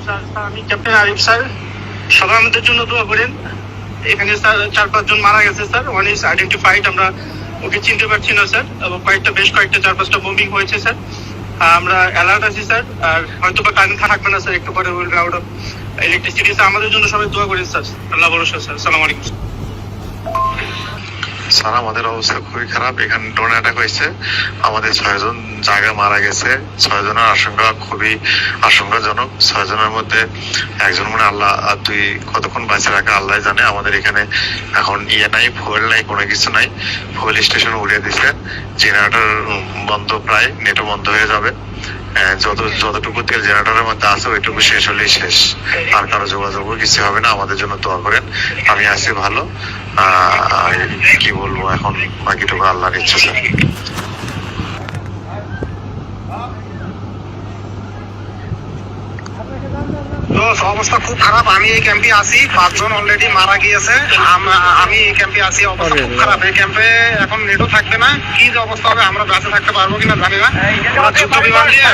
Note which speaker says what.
Speaker 1: Sir আমি captain Arif sir, সবাই আমাদের জন্য দোয়া করেন। এখানে স্যার 4-5 জন মারা গেছে স্যার, ওয়ান ইজ আইডেন্টিফাইড, আমরা ওকে চিনতে পারছি না স্যার, এবং বেশ কয়েকটা 4-5টা বোমিং হয়েছে স্যার। আমরা অ্যালার্ট আছি স্যার, আর হয়তো বা কারেন্ট থাকবে না স্যার, একটু পরে will out of electricity sir. আমাদের জন্য সবাই দোয়া করেন স্যার, আল্লাহ ভরসা স্যার। আসসালামু আলাইকুম
Speaker 2: স্যার। আমাদের অবস্থা খুবই খারাপ, এখানে ড্রোন অ্যাটাক হয়েছে, আমাদের 6 জন জায়গা মারা গেছে। 6 জনের আশঙ্কা খুবই আশঙ্কাজনক। 6 জনের মধ্যে একজন মানে আল্লাহ, আর তুই কতক্ষণ বাঁচে রাখা আল্লাহ জানে। আমাদের এখানে এখন নাই, ফুয়েল নাই, কোনো কিছু নাই। ফুয়েল স্টেশন উড়িয়ে দিছে, জেনারেটর বন্ধ, প্রায় নেটও বন্ধ হয়ে যাবে। যতটুকু তেল জেনারেটরের মধ্যে আছে ওইটুকু শেষ হলেই শেষ, আর কারো যোগাযোগও কিছু হবে না। আমাদের জন্য দোয়া করেন। আমি আছি ভালো, কি বলবো এখন, বাকিটুকু আল্লাহর ইচ্ছা স্যার।
Speaker 3: অবস্থা খুব খারাপ। আমি এই ক্যাম্পে আছি, 5 জন অলরেডি মারা গিয়েছে। আমি এই ক্যাম্পে আছি, অবস্থা খুব খারাপ। এই ক্যাম্পে এখন নেটও থাকবে না, কি যে অবস্থা হবে আমরা বেঁচে থাকতে পারবো কিনা জানি না। যুদ্ধ বিমান দিয়ে